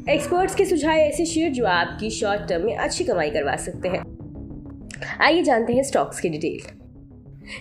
Experts के सुझाव ऐसे शेयर जो आपकी शॉर्ट टर्म में अच्छी कमाई करवा सकते हैं। आइए जानते हैं स्टॉक्स की डिटेल।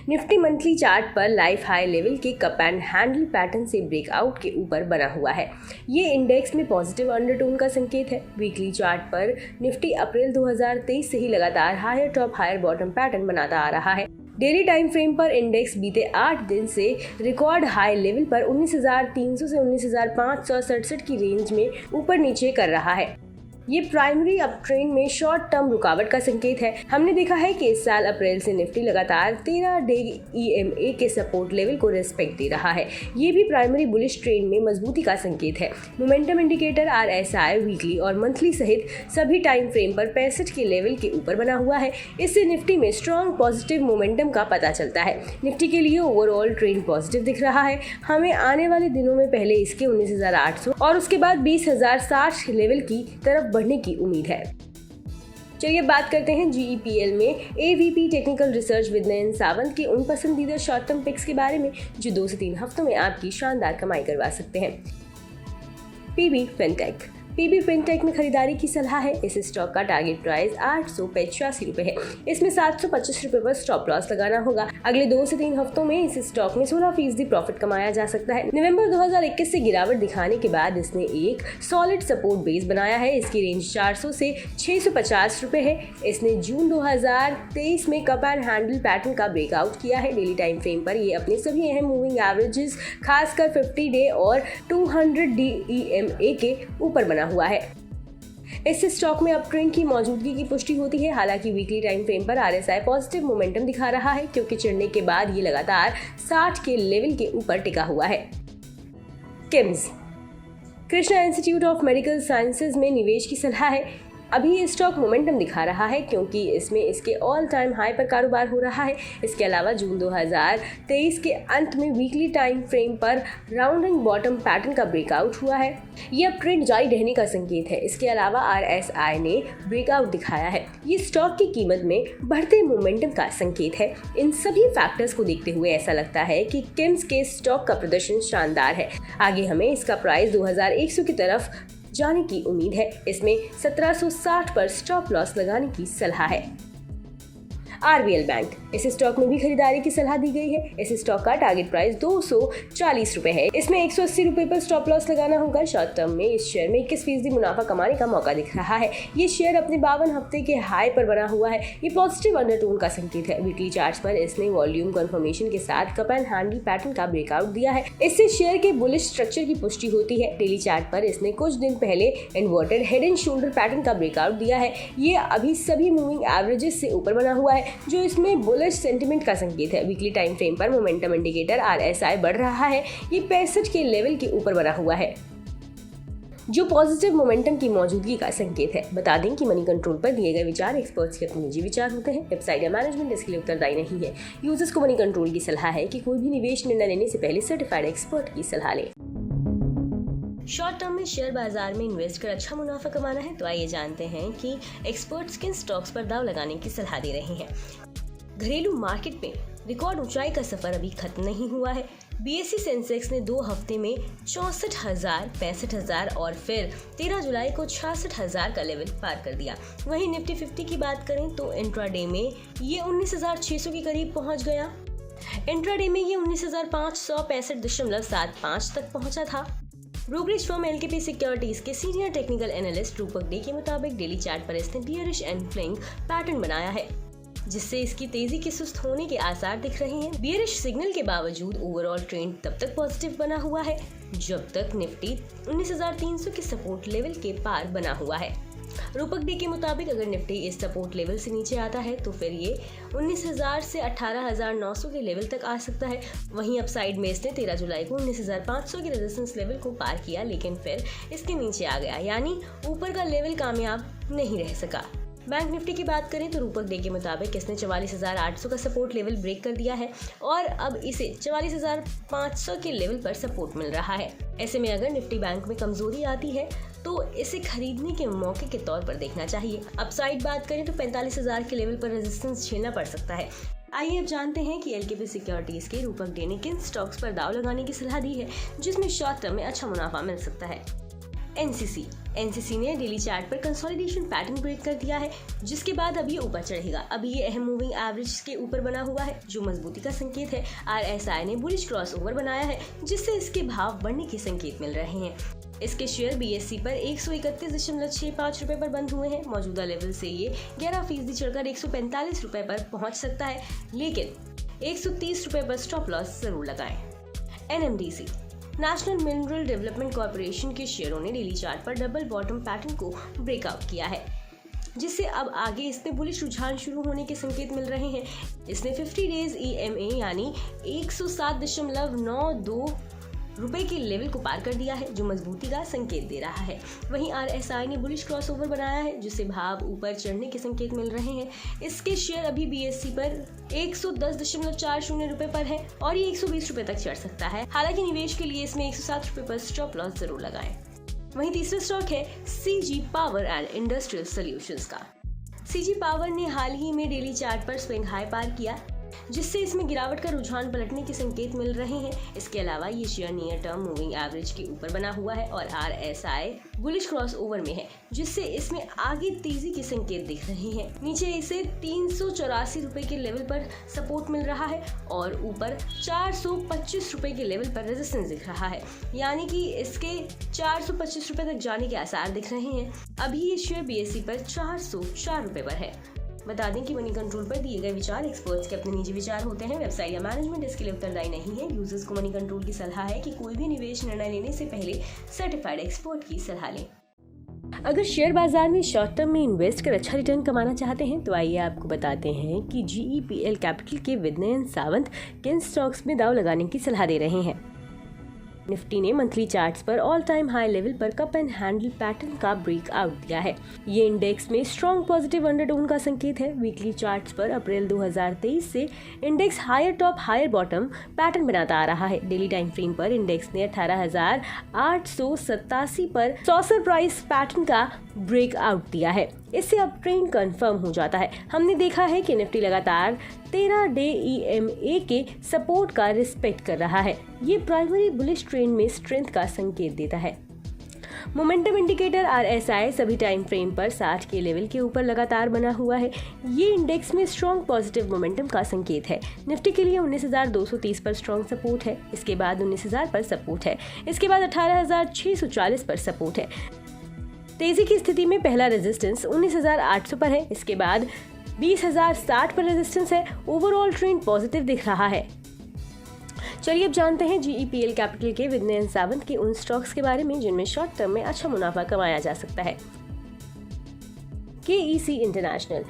निफ्टी मंथली चार्ट पर लाइफ हाई लेवल के कप एंड हैंडल पैटर्न से ब्रेकआउट के ऊपर बना हुआ है। ये इंडेक्स में पॉजिटिव अंडरटोन का संकेत है। वीकली चार्ट पर निफ्टी अप्रैल 2023 से ही लगातार higher top higher bottom pattern बनाता आ रहा है। डेली टाइम फ्रेम पर इंडेक्स बीते 8 दिन से रिकॉर्ड हाई लेवल पर 19,300 से 19,567 की रेंज में ऊपर नीचे कर रहा है। ये प्राइमरी अप ट्रेंड में शॉर्ट टर्म रुकावट का संकेत है। हमने देखा है कि इस साल अप्रैल से निफ्टी लगातार 13 डे EMA के सपोर्ट लेवल को रिस्पेक्ट दे रहा है। ये भी प्राइमरी बुलिश ट्रेंड में मजबूती का संकेत है। मोमेंटम इंडिकेटर RSI वीकली और मंथली सहित सभी टाइम फ्रेम पर 65 के लेवल के ऊपर बना हुआ है। इससे निफ्टी में स्ट्रॉन्ग पॉजिटिव मोमेंटम का पता चलता है। निफ्टी के लिए ओवरऑल ट्रेंड पॉजिटिव दिख रहा है। हमें आने वाले दिनों में पहले इसके 19,800 और उसके बाद 20,060 लेवल की तरफ बढ़ने की उम्मीद है। चलिए बात करते हैं GEPL में AVP टेक्निकल रिसर्च विद नयन सावंत के उन पसंदीदा शॉर्ट टर्म पिक्स के बारे में जो 2 से 3 हफ्तों में आपकी शानदार कमाई करवा सकते हैं। PB fintech. PB फिनटेक में खरीदारी की सलाह है। इस स्टॉक का टारगेट प्राइस 885 रुपए है। इसमें 725 रुपए पर स्टॉप लॉस लगाना होगा। अगले 2 से 3 हफ्तों में इस स्टॉक में 16% प्रॉफिट कमाया जा सकता है। नवंबर 2021 से गिरावट दिखाने के बाद इसने एक सॉलिड सपोर्ट बेस बनाया है। इसकी रेंज 400 से 650 रुपए है। इसने जून 2023 में कप एंड हैंडल पैटर्न का ब्रेकआउट किया है। डेली टाइम फ्रेम पर ये अपने सभी अहम मूविंग एवरेजेस खासकर 50 डे और 200 DEMA के ऊपर बना हुआ है। इस स्टॉक में अप ट्रेंड की मौजूदगी की पुष्टि होती है। हालांकि वीकली टाइम फ्रेम पर RSI पॉजिटिव मोमेंटम दिखा रहा है क्योंकि चढ़ने के बाद ये लगातार 60 के लेवल के ऊपर टिका हुआ है। KIMS. Krishna institute of medical sciences में निवेश की सलाह है। अभी ये स्टॉक मोमेंटम दिखा रहा है क्योंकि इसमें इसके ऑल टाइम हाई पर कारोबार हो रहा है। इसके अलावा जून 2023 के अंत में वीकली टाइम फ्रेम पर राउंडिंग बॉटम पैटर्न का ब्रेकआउट हुआ है। यह अप ट्रेंड जारी रहने का संकेत है। इसके अलावा RSI ने ब्रेकआउट दिखाया है। ये स्टॉक की कीमत में बढ़ते मोमेंटम का संकेत है। इन सभी फैक्टर्स को देखते हुए ऐसा लगता है कि किम्स के स्टॉक का प्रदर्शन शानदार है। आगे हमें इसका प्राइस 2100 की तरफ जाने की उम्मीद है। इसमें 1760 पर स्टॉप लॉस लगाने की सलाह है। RBL bank. इस स्टॉक में भी खरीदारी की सलाह दी गई है। इस स्टॉक का टारगेट प्राइस 240 रुपए है। इसमें 180 रुपए पर स्टॉप लॉस लगाना होगा। शॉर्ट टर्म में इस शेयर में 21% मुनाफा कमाने का मौका दिख रहा है। ये शेयर अपने 52 हफ्ते के हाई पर बना हुआ है। ये पॉजिटिव अंडरटोन का संकेत है। वीकली चार्ट पर इसने वॉल्यूम कंफर्मेशन के साथ कप एंड हैंडल पैटर्न का ब्रेकआउट दिया है। इससे शेयर के बुलिश स्ट्रक्चर की पुष्टि होती है। डेली चार्ट पर इसने कुछ दिन पहले inverted head and shoulder pattern का ब्रेकआउट दिया है। ये अभी सभी मूविंग एवरेजेस से ऊपर बना हुआ है जो इसमें बुलिश सेंटीमेंट का संकेत है। वीकली टाइम फ्रेम पर मोमेंटम इंडिकेटर RSI बढ़ रहा है। ये 65 के लेवल के ऊपर बना हुआ है जो पॉजिटिव मोमेंटम की मौजूदगी का संकेत है। बता दें कि मनी कंट्रोल पर दिए गए विचार एक्सपर्ट्स के अपने निजी विचार होते हैं। वेबसाइट या मैनेजमेंट इसके लिए उत्तरदायी नहीं है। यूजर्स को मनी कंट्रोल की सलाह है कि कोई भी निवेश निर्णय लेने से पहले सर्टिफाइड एक्सपर्ट की सलाह लें। शॉर्ट टर्म में शेयर बाजार में इन्वेस्ट कर अच्छा मुनाफा कमाना है तो आइए जानते हैं कि एक्सपर्ट्स किन स्टॉक्स पर दांव लगाने की सलाह दे रहे हैं। घरेलू मार्केट में रिकॉर्ड ऊंचाई का सफर अभी खत्म नहीं हुआ है। BSE सेंसेक्स ने 2 हफ्ते में 64,000, 65,000 और फिर 13 जुलाई को 66,000 का लेवल पार कर दिया। वहीं निफ्टी 50 की बात करें तो इंट्राडे में ये 19,600 के करीब पहुंच गया। इंट्राडे में ये 19,565.75 तक पहुंचा था। ब्रोकरेज फर्म LKP सिक्योरिटीज के सीनियर टेक्निकल एनालिस्ट रूपक डे के मुताबिक डेली चार्ट पर इसने बियरिश एनफ्लिंग पैटर्न बनाया है जिससे इसकी तेजी के सुस्त होने के आसार दिख रहे हैं। बियरिश सिग्नल के बावजूद ओवरऑल ट्रेंड तब तक पॉजिटिव बना हुआ है जब तक निफ्टी 19,300 के सपोर्ट लेवल के पार बना हुआ है। रूपक डे के मुताबिक अगर निफ्टी इस सपोर्ट लेवल से नीचे आता है तो फिर ये 19,000 से 18,900 के लेवल तक आ सकता है। वहीं अपसाइड में इसने 13 जुलाई को 19,500 के रेजिस्टेंस लेवल को पार किया लेकिन फिर इसके नीचे आ गया, यानी ऊपर का लेवल कामयाब नहीं रह सका। बैंक निफ्टी की बात करें तो रूपक डे के मुताबिक इसने 44,800 का सपोर्ट लेवल ब्रेक कर दिया है और अब इसे 44,500 के लेवल पर सपोर्ट मिल रहा है। ऐसे में अगर निफ्टी बैंक में कमजोरी आती है तो इसे खरीदने के मौके के तौर पर देखना चाहिए। अपसाइड बात करें तो 45,000 के लेवल पर रेजिस्टेंस झेलना पड़ सकता है। आइए अब जानते हैं कि LKP सिक्योरिटीज के रूपक डे ने किन स्टॉक्स पर दाव लगाने की सलाह दी है जिसमें शॉर्ट टर्म में अच्छा मुनाफा मिल सकता है। एनसीसी ने डेली चार्ट पर कंसोलिडेशन पैटर्न ब्रेक कर दिया है, जिसके बाद अब ये ऊपर चढ़ेगा। अभी ये अहम मूविंग एवरेज के ऊपर बना हुआ है, जो मजबूती का संकेत है। आरएसआई ने बुलिश क्रॉसओवर बनाया है, जिससे इसके भाव बढ़ने के संकेत मिल रहे हैं। इसके शेयर बीएसई पर 131.65 रुपए पर बंद हुए हैं। मौजूदा लेवल से ये 11% चढ़कर 145 रुपए पर पहुंच सकता है, लेकिन 130 रुपए पर स्टॉप लॉस जरूर लगाएं। NMDC national mineral development corporation के शेयरों ने डेली चार्ट पर डबल बॉटम पैटर्न को ब्रेकआउट किया है, जिससे अब आगे इसमें बुलिश रुझान शुरू होने के संकेत मिल रहे हैं। इसने 50 डेज ईएमए यानी 107.92 रुपए के लेवल को पार कर दिया है, जो मजबूती का संकेत दे रहा है। वहीं आरएसआई ने बुलिश क्रॉसओवर बनाया है, जिससे भाव ऊपर चढ़ने के संकेत मिल रहे हैं। इसके शेयर अभी बीएसई पर 110.40 रुपए पर है और ये 120 रुपए तक चढ़ सकता है। हालांकि निवेश के लिए इसमें 107 रुपए पर स्टॉप लॉस जरूर लगाएं। वहीं तीसरा स्टॉक है CG power and industrial solutions का। सीजी पावर ने हाल ही में डेली चार्ट पर स्विंग हाई पार किया, जिससे इसमें गिरावट का रुझान पलटने के संकेत मिल रहे हैं। इसके अलावा ये share near term moving average के ऊपर बना हुआ है और आरएसआई बुलिश क्रॉस ओवर में है, जिससे इसमें आगे तेजी के संकेत दिख रहे हैं। नीचे इसे 384 रुपए के लेवल पर सपोर्ट मिल रहा है और ऊपर 425 रुपए के लेवल पर रेजिस्टेंस दिख रहा है, यानी कि इसके 425 रुपए तक जाने के आसार दिख रहे हैं। अभी ये शेयर बीएसई पर 404 रुपए पर है। बता दें कि मनी कंट्रोल पर दिए गए विचार एक्सपर्ट्स के अपने निजी विचार होते हैं। वेबसाइट या मैनेजमेंट इसके लिए उत्तरदायी नहीं है। यूजर्स को मनी कंट्रोल की सलाह है कि कोई भी निवेश निर्णय लेने से पहले सर्टिफाइड एक्सपर्ट की सलाह लें। अगर शेयर बाजार में शॉर्ट टर्म में इन्वेस्ट कर अच्छा रिटर्न कमाना चाहते हैं तो आइए आपको बताते हैं कि GEPL कैपिटल के विनय सावंत किन स्टॉक्स में दांव लगाने की सलाह दे रहे हैं। निफ्टी ने मंथली चार्ट्स पर ऑल टाइम हाई लेवल पर कप एंड हैंडल पैटर्न का ब्रेकआउट दिया है। ये इंडेक्स में स्ट्रॉन्ग पॉजिटिव अंडरटोन का संकेत है। वीकली चार्ट्स पर अप्रैल 2023 से index higher top higher bottom pattern बनाता आ रहा है। डेली टाइम फ्रेम पर इंडेक्स ने 18,887 पर सॉसर प्राइस पैटर्न का ब्रेकआउट दिया है। इससे अब ट्रेंड कंफर्म हो जाता है। हमने देखा है कि निफ्टी लगातार 13 डे ईएमए के सपोर्ट का रिस्पेक्ट कर रहा है। ये प्राइमरी बुलिश ट्रेंड में स्ट्रेंथ का संकेत देता है। मोमेंटम इंडिकेटर आरएसआई सभी टाइम फ्रेम पर 60 के लेवल के ऊपर लगातार बना हुआ है। ये इंडेक्स में स्ट्रॉन्ग पॉजिटिव मोमेंटम का संकेत है। निफ्टी के लिए 19,230 पर स्ट्रॉन्ग सपोर्ट है। इसके बाद 19,000 पर सपोर्ट है। इसके बाद 18,640 पर सपोर्ट है। तेजी की स्थिति में पहला रेजिस्टेंस 19,800 पर है। इसके बाद 20,060 पर रेजिस्टेंस है। ओवरऑल ट्रेंड पॉजिटिव दिख रहा है। चलिए अब जानते हैं GEPL कैपिटल के विनय सावंत के उन स्टॉक्स के बारे में जिनमें शॉर्ट टर्म में अच्छा मुनाफा कमाया जा सकता है। KEC इंटरनेशनल,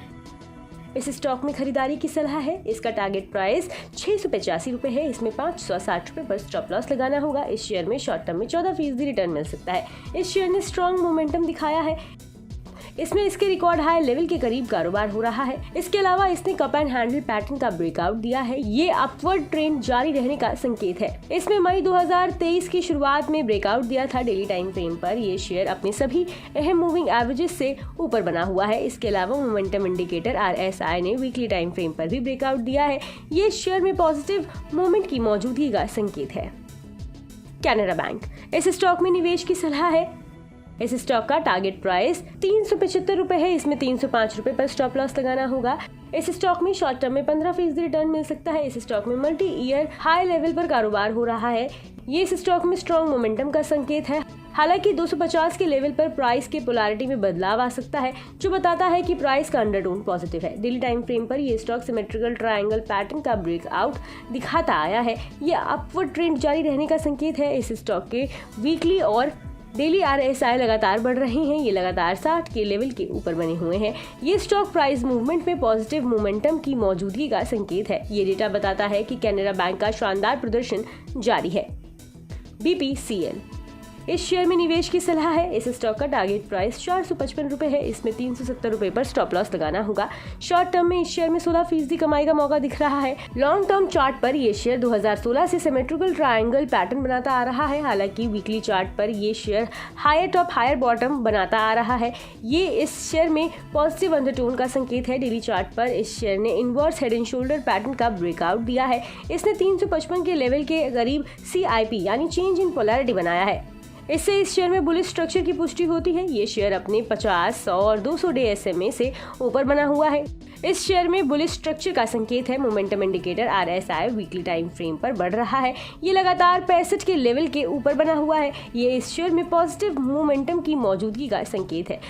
इस स्टॉक में खरीदारी की सलाह है। इसका टारगेट प्राइस 685 रुपए है। इसमें 560 रुपए पर स्टॉप लॉस लगाना होगा। इस शेयर में शॉर्ट टर्म में 14% रिटर्न मिल सकता है। इस शेयर ने स्ट्रॉन्ग मोमेंटम दिखाया है। इसमें इसके रिकॉर्ड हाई लेवल के करीब कारोबार हो रहा है। इसके अलावा इसने कप एंड हैंडल पैटर्न का ब्रेकआउट दिया है। ये अपवर्ड ट्रेंड जारी रहने का संकेत है। इसमें मई 2023 की शुरुआत में ब्रेकआउट दिया था। डेली टाइम फ्रेम पर ये शेयर अपने सभी अहम मूविंग एवरेजेस से ऊपर बना हुआ है। इसके अलावा मोमेंटम इंडिकेटर आरएसआई ने वीकली टाइम फ्रेम पर भी ब्रेकआउट दिया है। ये शेयर में पॉजिटिव मोमेंट की मौजूदगी का संकेत है। कैनरा बैंक, इस स्टॉक में निवेश की सलाह है। इस स्टॉक का टारगेट प्राइस 375 रुपए है। इसमें 305 रुपए पर स्टॉप लॉस लगाना होगा। इस स्टॉक में शॉर्ट टर्म में 15% रिटर्न मिल सकता है। इस स्टॉक में मल्टी ईयर हाई लेवल पर कारोबार हो रहा है। ये इस स्टॉक में स्ट्रॉन्ग मोमेंटम का संकेत है। हालांकि 250 के लेवल पर प्राइस के पोलैरिटी में बदलाव आ सकता है, जो बताता है कि प्राइस का अंडरटोन पॉजिटिव है। डेली टाइम फ्रेम पर ये स्टॉक सिमेट्रिकल ट्रायंगल पैटर्न का ब्रेकआउट दिखाता आया है। यह अपवर्ड ट्रेंड जारी रहने का संकेत है। इस स्टॉक के वीकली और डेली आरएसआई लगातार बढ़ रहे हैं। ये लगातार 60 के लेवल के ऊपर बने हुए हैं। ये स्टॉक प्राइस मूवमेंट में पॉजिटिव मोमेंटम की मौजूदगी का संकेत है। ये डेटा बताता है कि कैनरा बैंक का शानदार प्रदर्शन जारी है। BPCL, इस शेयर में निवेश की सलाह है। इस स्टॉक का टारगेट प्राइस 455 रुपए है। इसमें 370 रुपए पर स्टॉप लॉस लगाना होगा। शॉर्ट टर्म में इस शेयर में 16% कमाई का मौका दिख रहा है। लॉन्ग टर्म चार्ट पर ये शेयर 2016 से सिमेट्रिकल ट्रायंगल पैटर्न बनाता आ रहा है। हालांकि वीकली चार्ट पर ये share higher top higher bottom बनाता आ रहा है। ये इस शेयर में पॉजिटिव अंडरटोन का संकेत है। डेली चार्ट पर इस शेयर ने inverse head and shoulder pattern का ब्रेकआउट दिया है। इसने 355 के लेवल के करीब CIP यानी चेंज इन पोलैरिटी बनाया है। इससे इस शेयर में बुलिश स्ट्रक्चर की पुष्टि होती है। ये शेयर अपने 50, 100 और 200 डे SMA से ऊपर बना हुआ है। इस शेयर में बुलिश स्ट्रक्चर का संकेत है। Momentum indicator RSI weekly time frame पर बढ़ रहा है। ये लगातार 65 के लेवल के ऊपर बना हुआ है। ये इस शेयर में पॉजिटिव मोमेंटम की मौजूदगी का संकेत है।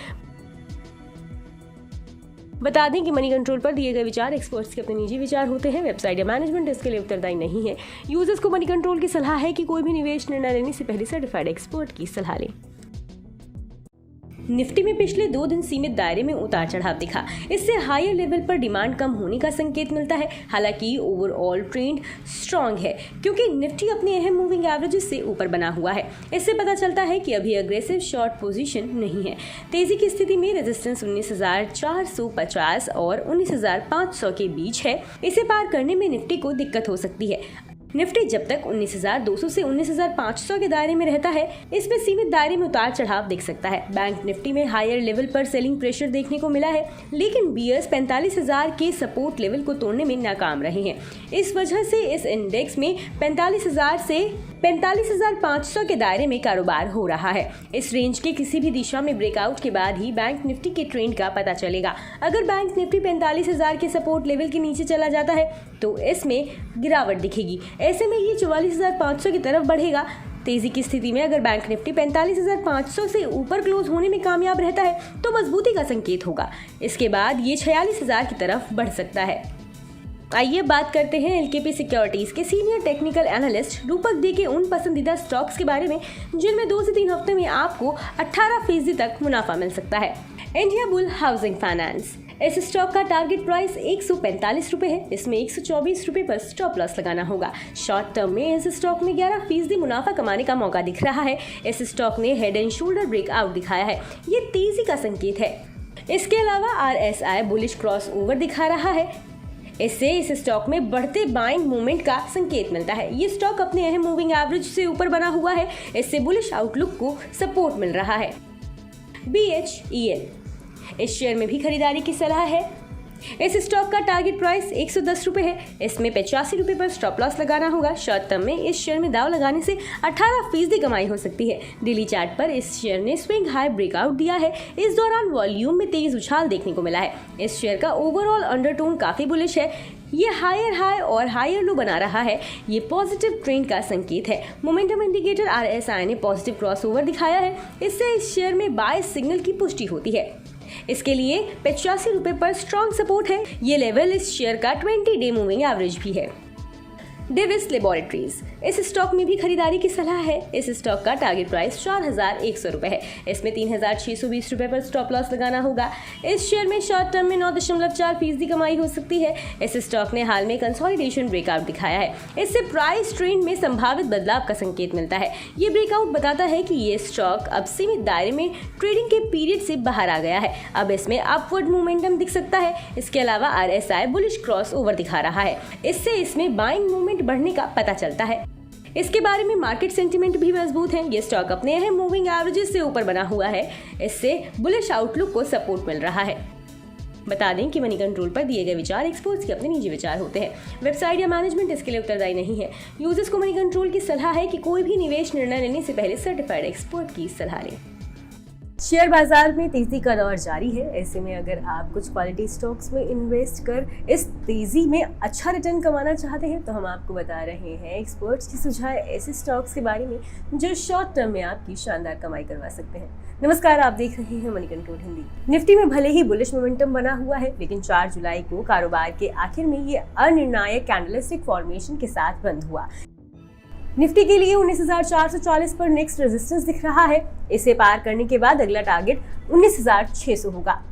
बता दें कि मनी कंट्रोल पर दिए गए विचार एक्सपर्ट्स के अपने निजी विचार होते हैं। वेबसाइट या मैनेजमेंट इसके लिए उत्तरदायी नहीं है। यूजर्स को मनी कंट्रोल की सलाह है कि कोई भी निवेश निर्णय लेने से पहले सर्टिफाइड एक्सपर्ट की सलाह लें। निफ्टी में पिछले 2 दिन सीमित दायरे में उतार चढ़ाव दिखा। इससे हायर लेवल पर डिमांड कम होने का संकेत मिलता है। हालांकि ओवरऑल ट्रेंड स्ट्रांग है क्योंकि निफ्टी अपने अहम मूविंग एवरेजेस से ऊपर बना हुआ है। इससे पता चलता है कि अभी अग्रेसिव शॉर्ट पोजीशन नहीं है। तेजी की स्थिति में रेजिस्टेंस 19,450 और 19,500 के बीच है। इसे पार करने में निफ्टी को दिक्कत हो सकती है। निफ्टी जब तक 19,200 से 19,500 के दायरे में रहता है, इसमें सीमित दायरे में उतार चढ़ाव दिख सकता है। बैंक निफ्टी में हायर लेवल पर सेलिंग प्रेशर देखने को मिला है, लेकिन बियर्स 45,000 के सपोर्ट लेवल को तोड़ने में नाकाम रहे हैं। इस वजह से इस इंडेक्स में 45,000 से 45,500 के दायरे में कारोबार हो रहा है। इस रेंज के किसी भी दिशा में ब्रेकआउट के बाद ही बैंक निफ्टी के ट्रेंड का पता चलेगा। अगर बैंक निफ्टी 45,000 के सपोर्ट लेवल के नीचे चला जाता है तो इसमें गिरावट दिखेगी। ऐसे में ये 44,500 की तरफ बढ़ेगा। तेजी की स्थिति में अगर बैंक निफ्टी 45,500 से ऊपर क्लोज होने में कामयाब रहता है तो मजबूती का संकेत होगा। इसके बाद ये 46,000 की तरफ बढ़ सकता है। आइए बात करते हैं LKP सिक्योरिटीज के सीनियर टेक्निकल एनालिस्ट रूपक दे के उन पसंदीदा स्टॉक्स के बारे में जिनमें 2 से 3 हफ्ते में आपको 18% तक मुनाफा मिल सकता है। इंडिया बुल हाउसिंग फाइनेंस, इस स्टॉक का टारगेट प्राइस 145 रुपए है। इसमें 124 रुपए पर स्टॉप लॉस लगाना होगा। शॉर्ट टर्म में इस स्टॉक में 11% मुनाफा कमाने का मौका दिख रहा है। इस स्टॉक ने हेड एंड शोल्डर ब्रेकआउट दिखाया है। ये तेजी का संकेत है। इसके अलावा RSI बुलिश क्रॉस ओवर दिखा रहा है। इससे इस स्टॉक में बढ़ते बाइंग मूवमेंट का संकेत मिलता है। ये स्टॉक अपने अहम मूविंग एवरेज से ऊपर बना हुआ है। इससे बुलिश आउटलुक को सपोर्ट मिल रहा है। BHEL, इस शेयर में भी खरीदारी की सलाह है। इस स्टॉक का टारगेट प्राइस 110 रुपए है। इसमें 85 रुपए पर स्टॉप लॉस लगाना होगा। शॉर्ट टर्म में इस शेयर में दाव लगाने से 18% कमाई हो सकती है। डेली चार्ट पर इस शेयर ने स्विंग हाई ब्रेकआउट दिया है। इस दौरान वॉल्यूम में तेज उछाल देखने को मिला है। इस शेयर का ओवरऑल अंडरटोन काफी बुलिश है। ये हायर हाई और हायर लो बना रहा है। ये पॉजिटिव ट्रेंड का संकेत है। मोमेंटम इंडिकेटर RSI ने पॉजिटिव क्रॉसओवर दिखाया है। इससे इस शेयर में बाय सिग्नल की पुष्टि होती है। इसके लिए 85 रुपए पर स्ट्रॉन्ग सपोर्ट है। ये लेवल इस शेयर का 20 डे मूविंग एवरेज भी है। डेविस लेबोरेटरीज, इस स्टॉक में भी खरीदारी की सलाह है। इस स्टॉक का टारगेट प्राइस 4,100 रुपए है। इसमें 3,620 रुपए पर स्टॉप लॉस लगाना होगा। इस शेयर में शॉर्ट टर्म में 9.4% कमाई हो सकती है। इस स्टॉक ने हाल में कंसोलिडेशन ब्रेकआउट दिखाया है। इससे प्राइस ट्रेंड में संभावित बदलाव का संकेत मिलता है। ये ब्रेकआउट बताता है कि ये स्टॉक अब सीमित दायरे में ट्रेडिंग के पीरियड से बाहर आ गया है। अब इसमें अपवर्ड मोमेंटम दिख सकता है। इसके अलावा RSI बुलिश क्रॉस ओवर दिखा रहा है। इससे इसमें बाइंग मूवमेंट बढ़ने का पता चलता है। इसके बारे में मार्केट सेंटीमेंट भी मजबूत है। ये स्टॉक अपने अहम मूविंग एवरेजेस से ऊपर बना हुआ है। इससे बुलिश आउटलुक को सपोर्ट मिल रहा है। बता दें कि मनी कंट्रोल पर दिए गए विचार एक्सपर्ट्स के अपने निजी विचार होते हैं। वेबसाइट या मैनेजमेंट इसके लिए उत्तरदायी नहीं है। यूजर्स को मनी कंट्रोल की सलाह है कि कोई भी निवेश निर्णय लेने से पहले सर्टिफाइड एक्सपर्ट की सलाह लें। शेयर बाजार में तेजी का दौर जारी है। ऐसे में अगर आप कुछ क्वालिटी स्टॉक्स में इन्वेस्ट कर इस तेजी में अच्छा रिटर्न कमाना चाहते हैं तो हम आपको बता रहे हैं एक्सपर्ट्स की सुझाव ऐसे स्टॉक्स के बारे में जो शॉर्ट टर्म में आपकी शानदार कमाई करवा सकते हैं। नमस्कार, आप देख रहे हैं मनी कंट्रोल हिंदी। निफ्टी में भले ही बुलिश मोमेंटम बना हुआ है, लेकिन 4 जुलाई को कारोबार के आखिर में ये अनिर्णायक कैंडलस्टिक फॉर्मेशन के साथ बंद हुआ। निफ्टी के लिए 19,440 पर नेक्स्ट रेजिस्टेंस दिख रहा है। इसे पार करने के बाद अगला टारगेट 19,600 होगा।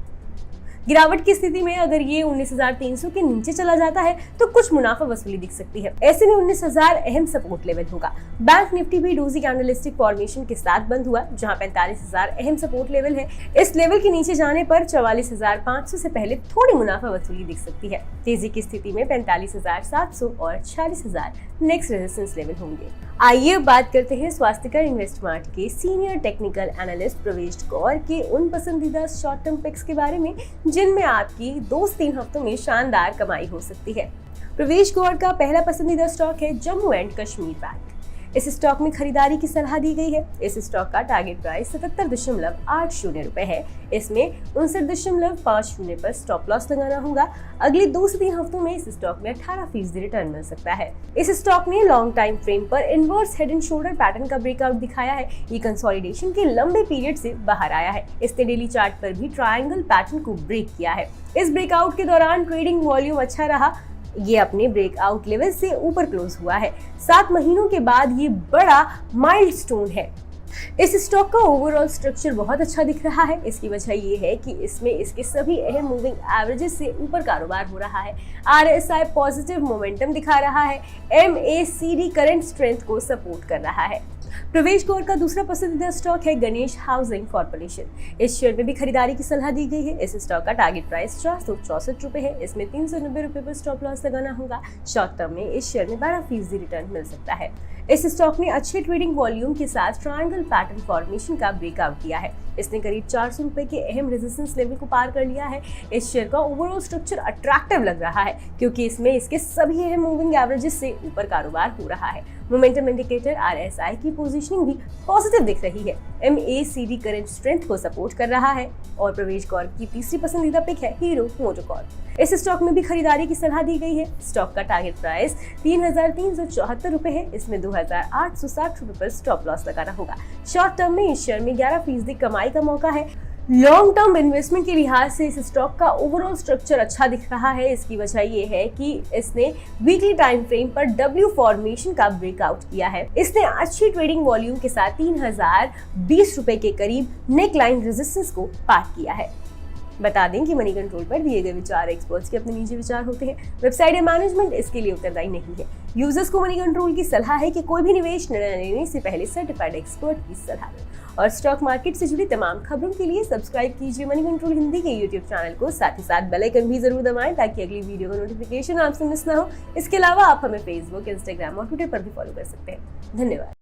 गिरावट की स्थिति में अगर ये 19,300 के नीचे चला जाता है तो कुछ मुनाफा वसूली दिख सकती है। ऐसे में 19,000 अहम सपोर्ट लेवल होगा। बैंक निफ्टी भी डोजी कैंडलस्टिक फॉर्मेशन के साथ बंद हुआ, जहां 45,000 अहम सपोर्ट लेवल है। इस लेवल के नीचे जाने पर 44,500 से पहले थोड़ी मुनाफा वसूली दिख सकती है। तेजी की स्थिति में 45,700 और 46,000 नेक्स्ट रेजिस्टेंस लेवल होंगे। आइए बात करते हैं स्वास्थ्यकर इन्वेस्टमार्ट के सीनियर टेक्निकल एनालिस्ट प्रवेश गौर के उन पसंदीदा शॉर्ट टर्म पिक्स के बारे में जिनमें आपकी 2 से 3 हफ्तों में शानदार कमाई हो सकती है। प्रवेश गौर का पहला पसंदीदा स्टॉक है जम्मू एंड कश्मीर बैंक। इस स्टॉक में खरीदारी की सलाह दी गई है। इस स्टॉक का टारगेट प्राइस 77.80 रुपए है। इसमें 59.50 पर स्टॉप लॉस लगाना होगा। अगले 2 से 3 हफ्तों में इस स्टॉक में 18% रिटर्न मिल सकता है। इस स्टॉक ने लॉन्ग टाइम फ्रेम पर inverse head and shoulder pattern का ब्रेकआउट दिखाया है। ये कंसोलिडेशन के लंबे पीरियड से बाहर आया है। इसने डेली चार्ट पर भी ट्रायंगल पैटर्न को ब्रेक किया है। इस ब्रेकआउट के दौरान ट्रेडिंग वॉल्यूम अच्छा रहा। ये अपने ब्रेकआउट लेवल से ऊपर क्लोज हुआ है। 7 महीनों के बाद ये बड़ा माइलस्टोन है। इस स्टॉक का ओवरऑल स्ट्रक्चर बहुत अच्छा दिख रहा है। इसकी वजह ये है कि इसमें इसके सभी अहम मूविंग एवरेजेस से ऊपर कारोबार हो रहा है। RSI पॉजिटिव मोमेंटम दिखा रहा है। MACD करंट स्ट्रेंथ को सपोर्ट कर रहा है। प्रवेश गौर का दूसरा पसंदीदा स्टॉक है गणेश हाउसिंग कॉर्पोरेशन। इस शेयर में भी खरीदारी की सलाह दी गई है। इस स्टॉक का टारगेट प्राइस 464 रुपए है। इसमें 390 रुपए पर स्टॉप लॉस लगाना होगा। शॉर्ट टर्म में इस शेयर में 12% रिटर्न मिल सकता है। इस स्टॉक ने अच्छे ट्रेडिंग वॉल्यूम के साथ ट्रायंगल पैटर्न फॉर्मेशन का ब्रेकआउट किया है। इसने करीब 400 रुपए के अहम रेजिस्टेंस लेवल को पार कर लिया है। इस शेयर का ओवरऑल स्ट्रक्चर अट्रैक्टिव लग रहा है क्योंकि इसमें इसके सभी अहम मूविंग एवरेजेस से ऊपर कारोबार हो रहा है। मोमेंटम इंडिकेटर RSI की पोजीशनिंग भी पॉजिटिव दिख रही है। MACD करंट स्ट्रेंथ को सपोर्ट कर रहा है। और प्रवेश गौर की तीसरी पसंदीदा पिक है हीरो मोटोकॉर्प। इस स्टॉक में भी खरीदारी की सलाह दी गई है। स्टॉक का टारगेट प्राइस 3,374 रुपए है। इसमें 2,860 रुपए पर स्टॉप लॉस लगाना होगा। शॉर्ट टर्म में इस शेयर में 11% कमाई का मौका है। लॉन्ग टर्म इन्वेस्टमेंट के लिहाज से इस स्टॉक का ओवरऑल स्ट्रक्चर अच्छा दिख रहा है। इसकी वजह ये है कि इसने वीकली टाइम फ्रेम पर W फॉर्मेशन का ब्रेकआउट किया है। इसने अच्छी ट्रेडिंग वॉल्यूम के साथ 3,020 रुपए के करीब नेक लाइन रेजिस्टेंस को पार किया है। बता दें कि मनी कंट्रोल पर दिए गए विचार एक्सपर्ट्स के अपने निजी विचार होते हैं। वेबसाइट या मैनेजमेंट इसके लिए उत्तरदायी नहीं है। यूजर्स को मनी कंट्रोल की सलाह है कि कोई भी निवेश निर्णय लेने से पहले सर्टिफाइड एक्सपर्ट की सलाह लें। और स्टॉक मार्केट से जुड़ी तमाम खबरों के लिए सब्सक्राइब कीजिए मनी कंट्रोल हिंदी के YouTube चैनल को। साथ ही साथ बेल आइकन भी जरूर दबाएं ताकि अगली वीडियो का नोटिफिकेशन आपसे मिस ना हो। इसके अलावा आप हमें फेसबुक, इंस्टाग्राम और ट्विटर पर भी फॉलो कर सकते हैं। धन्यवाद।